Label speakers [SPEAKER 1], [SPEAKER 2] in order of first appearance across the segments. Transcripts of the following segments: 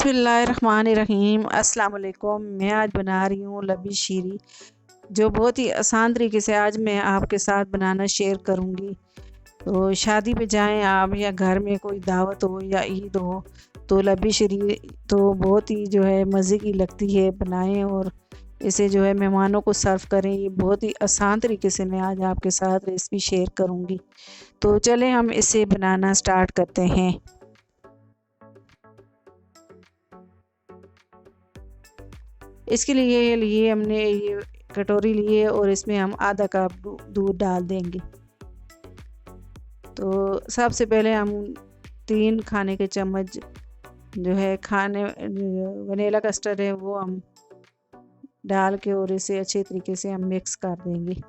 [SPEAKER 1] बिस्मिल्लाहिर्रहमानिर्रहीम अस्सलाम वालेकुम। मैं आज बना रही हूँ लबी शीरी, जो बहुत ही आसान तरीके से आज मैं आपके साथ बनाना शेयर करूँगी। तो शादी पे जाएं आप, या घर में कोई दावत हो या ईद हो, तो लबी शीरी तो बहुत ही जो है मज़े की लगती है। बनाएं और इसे जो है मेहमानों को सर्व करें। ये बहुत ही आसान तरीके से मैं आज आपके साथ रेसिपी शेयर करूँगी। तो चलें हम इसे बनाना स्टार्ट करते हैं। इसके लिए हमने ये कटोरी ली है और इसमें हम आधा कप दूध डाल देंगे। तो सबसे पहले हम 3 खाने के चम्मच जो है वनीला कस्टर्ड है वो हम डाल के और इसे अच्छे तरीके से हम मिक्स कर देंगे।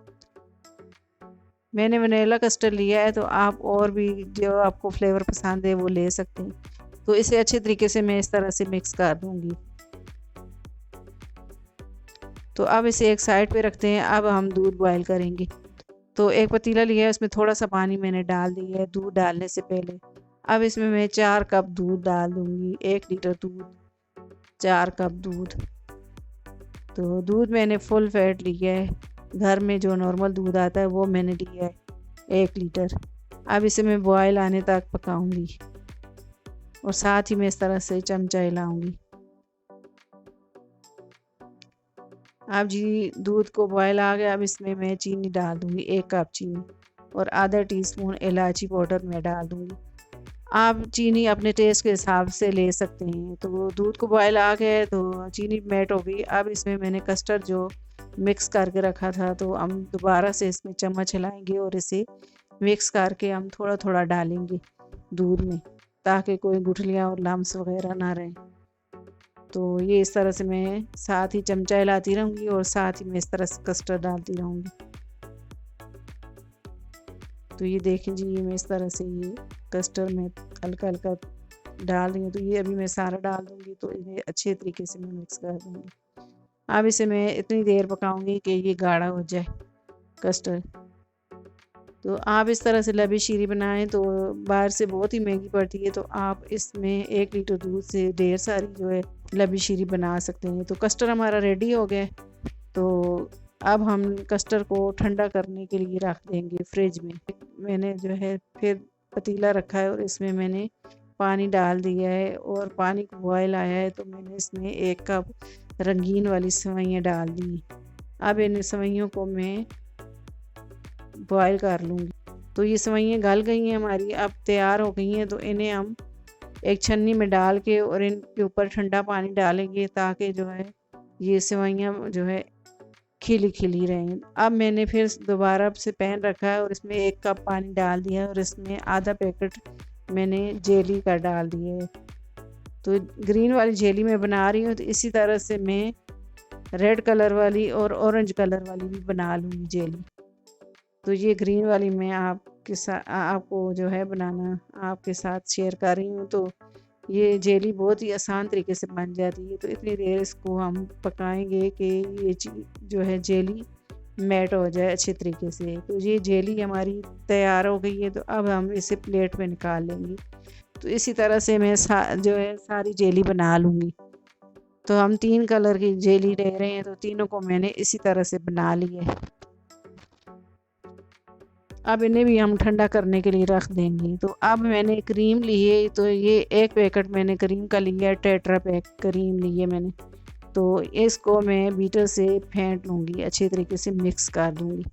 [SPEAKER 1] मैंने वनीला कस्टर्ड लिया है, तो आप और भी जो आपको फ्लेवर पसंद है वो ले सकते हैं। तो इसे अच्छे तरीके से मैं इस तरह से मिक्स कर दूंगी। तो अब इसे एक साइड पे रखते हैं। अब हम दूध बॉयल करेंगे। तो एक पतीला लिया है, उसमें थोड़ा सा पानी मैंने डाल दिया है दूध डालने से पहले। अब इसमें मैं 4 कप दूध डाल दूंगी। 1 लीटर दूध, 4 कप दूध। तो दूध मैंने फुल फैट लिया है, घर में जो नॉर्मल दूध आता है वो मैंने लिया है 1 लीटर। अब इसे मैं बॉयल आने तक पकाऊंगी और साथ ही मैं इस तरह से चमचा हिलाऊंगी। अब जी दूध को बॉयल आ गया। अब इसमें मैं चीनी डाल दूंगी, 1 कप चीनी, और आधा टीस्पून इलायची पाउडर मैं डाल दूंगी। आप चीनी अपने टेस्ट के हिसाब से ले सकते हैं। तो दूध को बॉयल आ गया तो चीनी मेल्ट हो गई। अब इसमें मैंने कस्टर्ड जो मिक्स करके रखा था, तो हम दोबारा से इसमें चम्मच हिलाएंगे और इसे मिक्स करके हम थोड़ा थोड़ा डालेंगे दूध में, ताकि कोई गुठलियाँ और लम्स वगैरह ना रहें। तो ये इस तरह से मैं साथ ही चमचा हिलाती रहूँगी और साथ ही मैं इस तरह से कस्टर्ड डालती रहूँगी। तो ये देखें जी, ये मैं इस तरह से ये कस्टर्ड में हल्का हल्का डाल रही हूँ। तो ये अभी मैं सारा डाल दूँगी, तो इन्हें अच्छे तरीके से मैं मिक्स कर दूँगी। अब इसे मैं इतनी देर पकाऊँगी कि ये गाढ़ा हो जाए कस्टर्ड। तो आप इस तरह से लबी शीरी बनाएं तो बाहर से बहुत ही महंगी पड़ती है, तो आप इसमें 1 लीटर दूध से ढेर सारी जो है लबी शीरी बना सकते हैं। तो कस्टर्ड हमारा रेडी हो गया। तो अब हम कस्टर्ड को ठंडा करने के लिए रख देंगे फ्रिज में। मैंने जो है फिर पतीला रखा है और इसमें मैंने पानी डाल दिया है और पानी को बॉयल आया है, तो मैंने इसमें 1 कप रंगीन वाली सेवइयाँ डाल दी। अब इन सेवइयों को मैं बॉयल कर लूँगी। तो ये सेवइयाँ गल गई हैं हमारी, अब तैयार हो गई हैं। तो इन्हें हम एक छन्नी में डाल के और इनके ऊपर ठंडा पानी डालेंगे, ताकि जो है ये सेवइयाँ जो है खिली खिली रहें। अब मैंने फिर दोबारा से पैन रखा है और इसमें 1 कप पानी डाल दिया है और इसमें आधा पैकेट मैंने जेली का डाल दिया है। तो ग्रीन वाली जेली मैं बना रही हूँ, तो इसी तरह से मैं रेड कलर वाली और ऑरेंज कलर वाली भी बना लूँगी जेली। तो ये ग्रीन वाली मैं आपको जो है बनाना आपके साथ शेयर कर रही हूँ। तो ये जेली बहुत ही आसान तरीके से बन जाती है। तो इतनी देर इसको हम पकाएंगे कि ये जो है जेली मेल्ट हो जाए अच्छे तरीके से। तो ये जेली हमारी तैयार हो गई है। तो अब हम इसे प्लेट में निकाल लेंगे। तो इसी तरह से मैं जो है सारी जेली बना लूँगी। तो हम 3 कलर की जेली ले रहे हैं, तो तीनों को मैंने इसी तरह से बना लिया है। अब इन्हें भी हम ठंडा करने के लिए रख देंगे। तो अब मैंने क्रीम ली है, तो ये 1 पैकेट मैंने क्रीम का लिया है, टेट्रा पैक क्रीम ली है मैंने। तो इसको मैं बीटर से फेंट लूँगी, अच्छे तरीके से मिक्स कर दूँगी।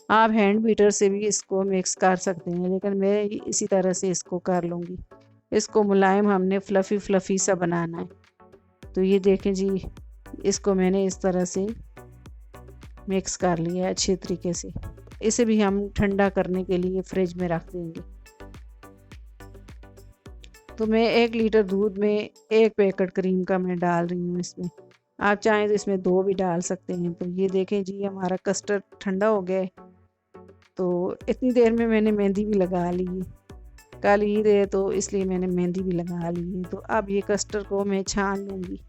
[SPEAKER 1] आप हैंड बीटर से भी इसको मिक्स कर सकते हैं, लेकिन मैं इसी तरह से इसको कर लूँगी। इसको मुलायम हमने फ्लफ़ी सा बनाना है। तो ये देखें जी, इसको मैंने इस तरह से मिक्स कर लिया है अच्छे तरीके से। इसे भी हम ठंडा करने के लिए फ्रिज में रख देंगे। तो मैं 1 लीटर दूध में 1 पैकेट क्रीम का मैं डाल रही हूँ इसमें। आप चाहें तो इसमें 2 भी डाल सकते हैं। तो ये देखें जी, हमारा कस्टर्ड ठंडा हो गया है। तो इतनी देर में मैंने मेहंदी भी लगा ली है। कल ईद है तो इसलिए मैंने मेहंदी भी लगा ली है। तो अब ये कस्टर्ड को मैं छान लूँगी,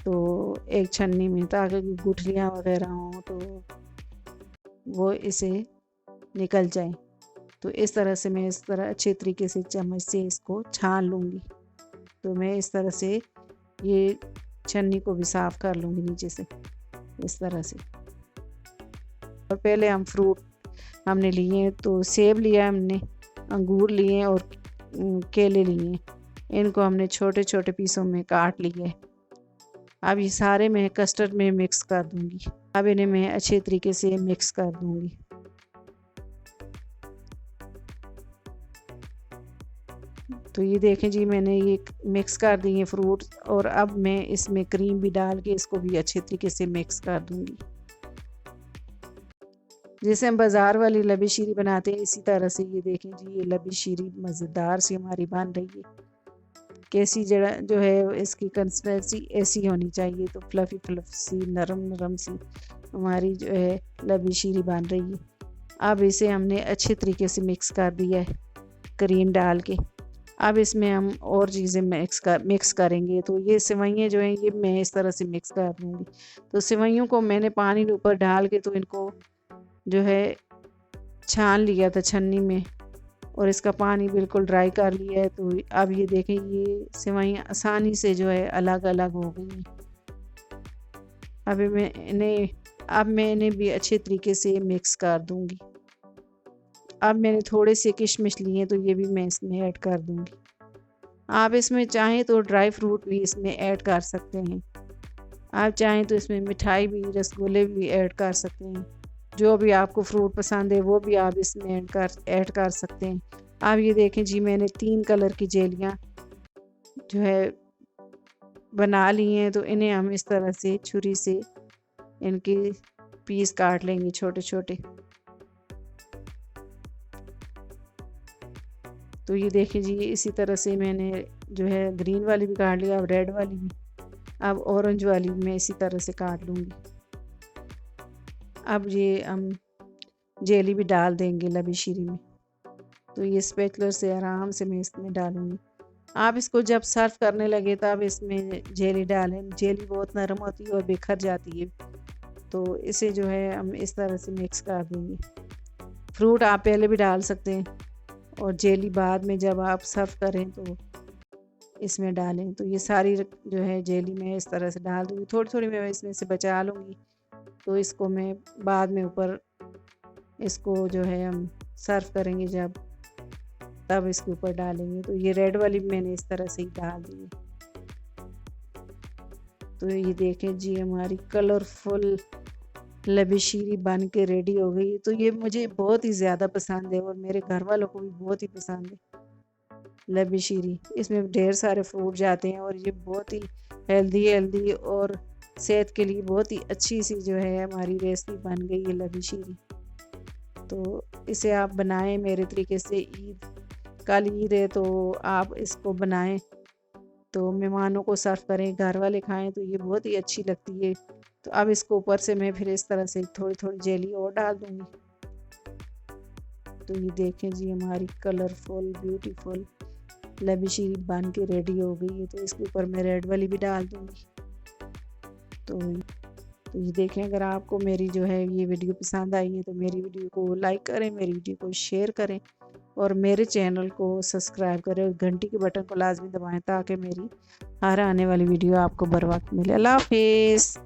[SPEAKER 1] तो एक छन्नी में, ताकि गुठलियाँ वगैरह हों तो वो इसे निकल जाए। तो इस तरह से मैं इस तरह अच्छे तरीके से चम्मच से इसको छान लूँगी। तो मैं इस तरह से ये छन्नी को भी साफ़ कर लूँगी नीचे से इस तरह से। और पहले हम फ्रूट हमने लिए, तो सेब लिया हमने, अंगूर लिए और केले लिए। इनको हमने छोटे छोटे पीसों में काट लिए। अब ये सारे मैं कस्टर्ड में मिक्स कर दूँगी। अब इन्हें मैं अच्छे तरीके से मिक्स कर दूँगी। तो ये देखें जी, मैंने ये मिक्स कर दिए फ्रूट, और अब मैं इसमें क्रीम भी डाल के इसको भी अच्छे तरीके से मिक्स कर दूँगी। जैसे हम बाज़ार वाली लबी शीरी बनाते हैं, इसी तरह से ये देखें जी, ये लबी शीरी मज़ेदार सी हमारी बन रही है। कैसी जरा जो है इसकी कंसिस्टेंसी ऐसी होनी चाहिए, तो फ्लफ़ी सी नरम नरम सी हमारी जो है लबी शीरी बन रही है। अब इसे हमने अच्छे तरीके से मिक्स कर दिया है क्रीम डाल के। अब इसमें हम और चीज़ें मिक्स करेंगे। तो ये सेवइयाँ जो हैं, ये मैं इस तरह से मिक्स कर दूँगी। तो सेवइयों को मैंने पानी के ऊपर डाल के तो इनको जो है छान लिया था छन्नी में, और इसका पानी बिल्कुल ड्राई कर लिया है। तो अब ये देखें, ये सेवइयाँ आसानी से जो है अलग अलग हो गई हैं। अब मैं इन्हें भी अच्छे तरीके से मिक्स कर दूँगी। अब मैंने थोड़े से किशमिश लिए, तो ये भी मैं इसमें ऐड कर दूँगी। आप इसमें चाहें तो ड्राई फ्रूट भी इसमें ऐड कर सकते हैं। आप चाहें तो इसमें मिठाई भी, रसगुल्ले भी ऐड कर सकते हैं। जो भी आपको फ्रूट पसंद है वो भी आप इसमें ऐड कर सकते हैं। आप ये देखें जी, मैंने 3 कलर की जेलियाँ जो है बना ली हैं। तो इन्हें हम इस तरह से छुरी से इनके पीस काट लेंगे छोटे छोटे। तो ये देखें जी, इसी तरह से मैंने जो है ग्रीन वाली भी काट लिया, अब रेड वाली भी, अब ऑरेंज वाली भी मैं इसी तरह से काट लूँगी। अब ये हम जेली भी डाल देंगे लबी शीरी में। तो ये स्पैचुलर से आराम से मैं इसमें डालूँगी। आप इसको जब सर्व करने लगे तब इसमें जेली डालें। जेली बहुत नरम होती है और बिखर जाती है, तो इसे जो है हम इस तरह से मिक्स कर देंगे। फ्रूट आप पहले भी डाल सकते हैं, और जेली बाद में जब आप सर्व करें तो इसमें डालें। तो ये सारी जो है जेली मैं इस तरह से डाल दूँगी। थोड़ी थोड़ी मैं इसमें से बचा लूँगी, तो इसको मैं बाद में ऊपर इसको जो है हम सर्व करेंगे जब, तब इसके ऊपर डालेंगे। तो ये रेड वाली भी मैंने इस तरह से ही डाल दी। तो ये देखें जी, हमारी कलरफुल लबी शीरी बन के रेडी हो गई। तो ये मुझे बहुत ही ज़्यादा पसंद है और मेरे घर वालों को भी बहुत ही पसंद है लबी शीरी। इसमें ढेर सारे फ्रूट जाते हैं और ये बहुत ही हेल्दी और सेहत के लिए बहुत ही अच्छी सी जो है हमारी रेसिपी बन गई है लबी शीरी। तो इसे आप बनाएं मेरे तरीके से। कल ईद है तो आप इसको बनाएं, तो मेहमानों को सर्व करें, घर वाले खाएं, तो ये बहुत ही अच्छी लगती है। तो अब इसको ऊपर से मैं फिर इस तरह से थोड़ी थोड़ी जेली और डाल दूँगी। तो ये देखें जी, हमारी कलरफुल ब्यूटीफुल लबी शीरी बन के रेडी हो गई है। तो इसके ऊपर मैं रेड वाली भी डाल दूँगी। तो ये देखें, अगर आपको मेरी जो है ये वीडियो पसंद आई है तो मेरी वीडियो को लाइक करें, मेरी वीडियो को शेयर करें और मेरे चैनल को सब्सक्राइब करें और घंटी के बटन को लाजमी दबाएं ताकि मेरी हर आने वाली वीडियो आपको बर वक्त मिले। अल्लाह हाफिज़।